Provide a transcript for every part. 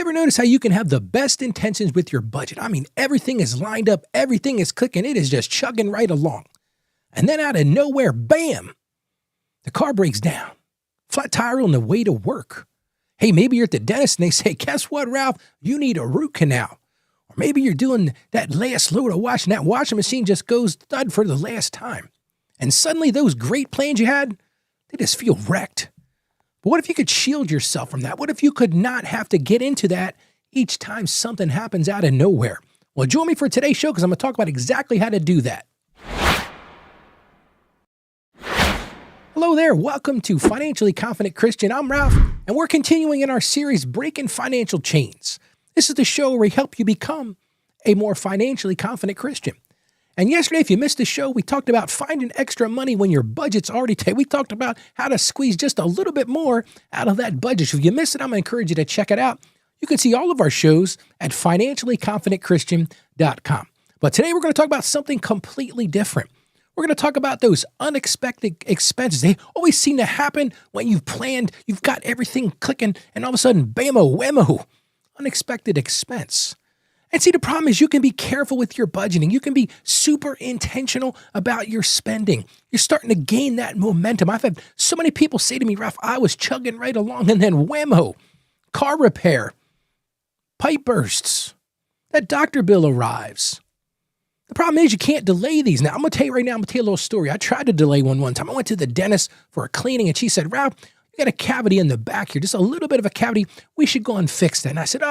ever notice how you can have the best intentions with your budget? I mean, everything is lined up, everything is clicking, it is just chugging right along. And then out of nowhere, bam, the car breaks down. Flat tire on the way to work. Hey, maybe you're at the dentist and they say, guess what, Ralph? You need a root canal. Or maybe you're doing that last load of washing. That washing machine just goes thud for the last time. And suddenly those great plans you had, they just feel wrecked. But what if you could shield yourself from that? What if you could not have to get into that each time something happens out of nowhere? Well, join me for today's show because I'm going to talk about exactly how to do that. Hello there. Welcome to Financially Confident Christian. I'm Ralph, and we're continuing in our series, Breaking Financial Chains. This is the show where we help you become a more financially confident Christian. And yesterday, if you missed the show, we talked about finding extra money when your budget's already tight. We talked about how to squeeze just a little bit more out of that budget. So if you missed it, I'm going to encourage you to check it out. You can see all of our shows at financiallyconfidentchristian.com. But today, we're going to talk about something completely different. We're going to talk about those unexpected expenses. They always seem to happen when you've planned, you've got everything clicking, and all of a sudden, bam-o, whammo, unexpected expense. And see, the problem is you can be careful with your budgeting. You can be super intentional about your spending. You're starting to gain that momentum. I've had so many people say to me, Ralph, I was chugging right along, and then whammo, car repair, pipe bursts, that doctor bill arrives. The problem is you can't delay these. Now, I'm going to tell you right now, I'm going to tell you a little story. I tried to delay one time. I went to the dentist for a cleaning, and she said, Ralph, you got a cavity in the back here, just a little bit of a cavity. We should go and fix that. And I said,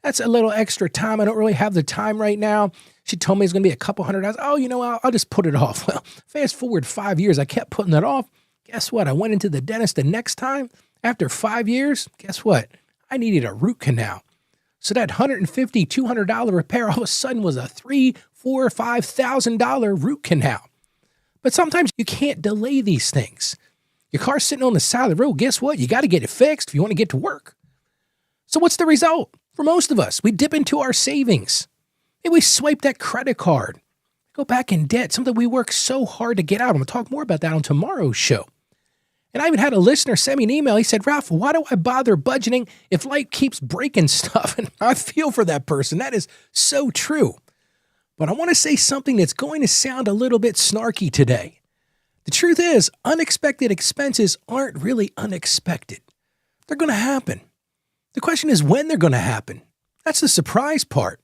that's a little extra time. I don't really have the time right now. She told me it's going to be a couple $100. I'll just put it off. Well, fast forward 5 years, I kept putting that off. Guess what? I went into the dentist the next time. After 5 years, guess what? I needed a root canal. So that $150, $200 repair all of a sudden was a $3,000, $4,000, $5,000 root canal. But sometimes you can't delay these things. Your car's sitting on the side of the road. Guess what? You got to get it fixed if you want to get to work. So what's the result? For most of us, we dip into our savings. Maybe we swipe that credit card, go back in debt, something we work so hard to get out. I'm going to talk more about that on tomorrow's show. And I even had a listener send me an email. He said, Ralph, why do I bother budgeting if life keeps breaking stuff? And I feel for that person. That is so true. But I want to say something that's going to sound a little bit snarky today. The truth is, unexpected expenses aren't really unexpected. They're going to happen. The question is when they're going to happen. That's the surprise part.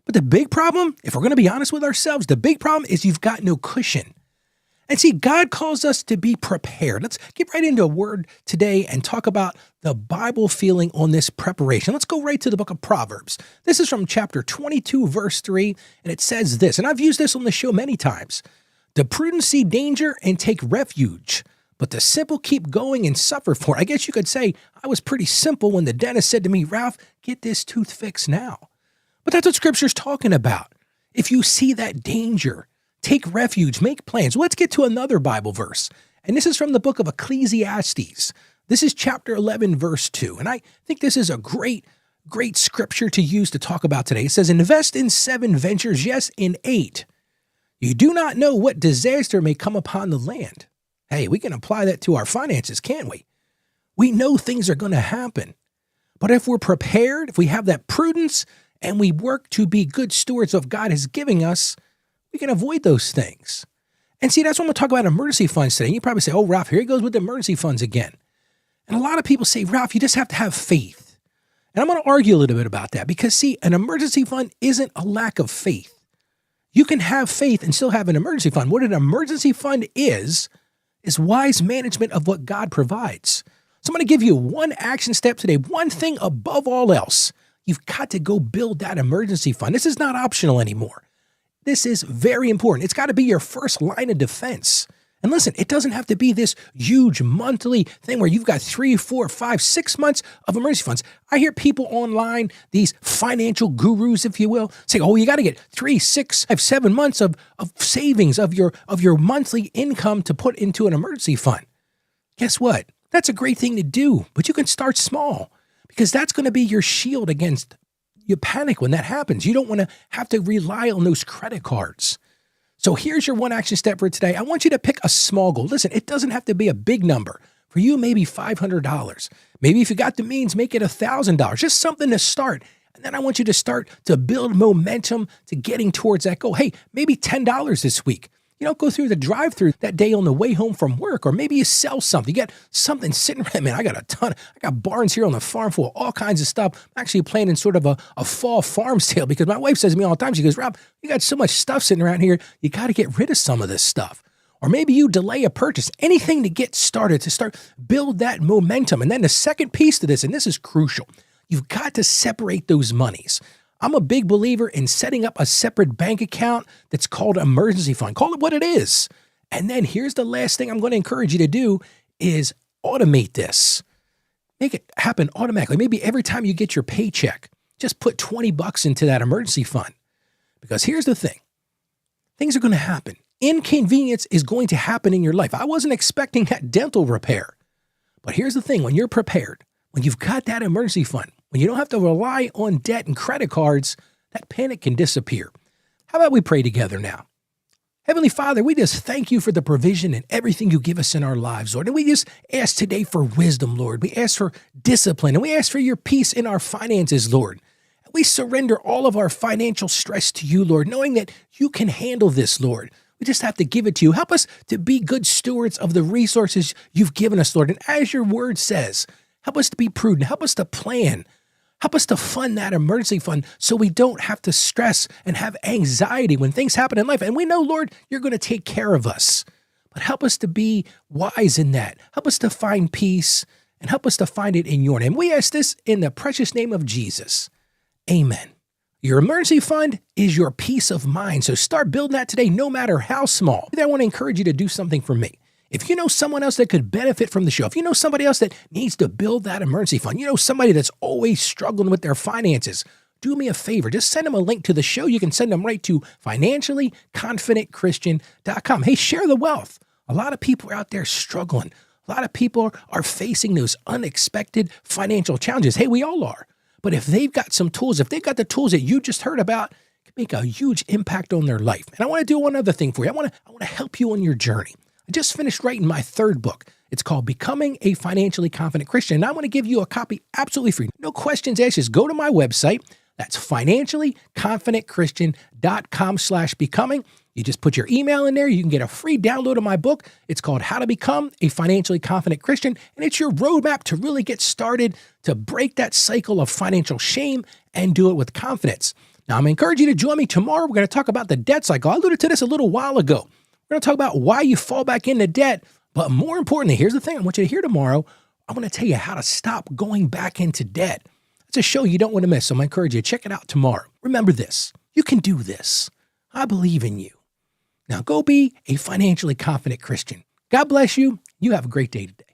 But the big problem, if we're going to be honest with ourselves, the big problem is you've got no cushion. And see, God calls us to be prepared. Let's get right into a word today and talk about the Bible feeling on this preparation. Let's go right to the book of Proverbs. This is from chapter 22, verse 3, and it says this, and I've used this on the show many times. The prudent see danger and take refuge, but the simple keep going and suffer for it. I guess you could say I was pretty simple when the dentist said to me, Ralph, get this tooth fixed now. But that's what Scripture's talking about. If you see that danger, take refuge, make plans. Let's get to another Bible verse. And this is from the book of Ecclesiastes. This is chapter 11, verse 2. And I think this is a great scripture to use to talk about today. It says, invest in 7 ventures, yes, in 8. You do not know what disaster may come upon the land. Hey, we can apply that to our finances, can't we? We know things are going to happen. But if we're prepared, if we have that prudence, and we work to be good stewards of God is giving us, we can avoid those things. And see, that's when we'll talk about emergency funds today. And you probably say, oh, Ralph, here he goes with the emergency funds again. And a lot of people say, Ralph, you just have to have faith. And I'm going to argue a little bit about that because, see, an emergency fund isn't a lack of faith. You can have faith and still have an emergency fund. What an emergency fund is wise management of what God provides. So I'm going to give you one action step today, one thing above all else. You've got to go build that emergency fund. This is not optional anymore. This is very important. It's got to be your first line of defense. And listen, it doesn't have to be this huge monthly thing where you've got 3, 4, 5, 6 months of emergency funds. I hear people online, these financial gurus, if you will, say, oh, you got to get 3, 6, 5, 7 months of savings of your monthly income to put into an emergency fund. Guess what? That's a great thing to do, but you can start small because that's going to be your shield against you panic when that happens. You don't want to have to rely on those credit cards. So here's your one action step for today. I want you to pick a small goal. Listen, it doesn't have to be a big number. For you, maybe $500. Maybe if you got the means, make it $1,000. Just something to start. And then I want you to start to build momentum to getting towards that goal. Hey, maybe $10 this week. You don't go through the drive-through that day on the way home from work, or maybe you sell something. You got something sitting right, man, I got barns here on the farm full of all kinds of stuff. I'm actually planning sort of a fall farm sale because my wife says to me all the time, she goes, Rob, you got so much stuff sitting around here, you got to get rid of some of this stuff. Or maybe you delay a purchase, anything to get started, to start build that momentum. And then the second piece to this, and this is crucial, you've got to separate those monies. I'm a big believer in setting up a separate bank account that's called emergency fund. Call it what it is. And then here's the last thing I'm going to encourage you to do is automate this. Make it happen automatically. Maybe every time you get your paycheck, just put $20 into that emergency fund. Because here's the thing. Things are going to happen. Inconvenience is going to happen in your life. I wasn't expecting that dental repair. But here's the thing. When you're prepared, when you've got that emergency fund, when you don't have to rely on debt and credit cards, that panic can disappear. How about we pray together now? Heavenly Father, we just thank you for the provision and everything you give us in our lives, Lord. And we just ask today for wisdom, Lord. We ask for discipline, and we ask for your peace in our finances, Lord. We surrender all of our financial stress to you, Lord, knowing that you can handle this, Lord. We just have to give it to you. Help us to be good stewards of the resources you've given us, Lord. And as your word says, help us to be prudent. Help us to plan. Help us to fund that emergency fund so we don't have to stress and have anxiety when things happen in life. And we know, Lord, you're going to take care of us. But help us to be wise in that. Help us to find peace and help us to find it in your name. We ask this in the precious name of Jesus. Amen. Your emergency fund is your peace of mind. So start building that today, no matter how small. I want to encourage you to do something for me. If you know someone else that could benefit from the show, if you know somebody else that needs to build that emergency fund, you know somebody that's always struggling with their finances, do me a favor. Just send them a link to the show. You can send them right to financiallyconfidentchristian.com. Hey, share the wealth. A lot of people are out there struggling. A lot of people are facing those unexpected financial challenges. Hey, we all are. But if they've got some tools, if they've got the tools that you just heard about, it can make a huge impact on their life. And I want to do one other thing for you. I want to help you on your journey. I just finished writing my third book. It's called Becoming a Financially Confident Christian. And I want to give you a copy absolutely free. No questions asked. Just go to my website. That's financiallyconfidentchristian.com/becoming. You just put your email in there. You can get a free download of my book. It's called How to Become a Financially Confident Christian. And it's your roadmap to really get started to break that cycle of financial shame and do it with confidence. Now, I'm encouraging you to join me tomorrow. We're going to talk about the debt cycle. I alluded to this a little while ago. We're going to talk about why you fall back into debt. But more importantly, here's the thing I want you to hear tomorrow. I'm going to tell you how to stop going back into debt. It's a show you don't want to miss, so I'm going to encourage you to check it out tomorrow. Remember this. You can do this. I believe in you. Now go be a financially confident Christian. God bless you. You have a great day today.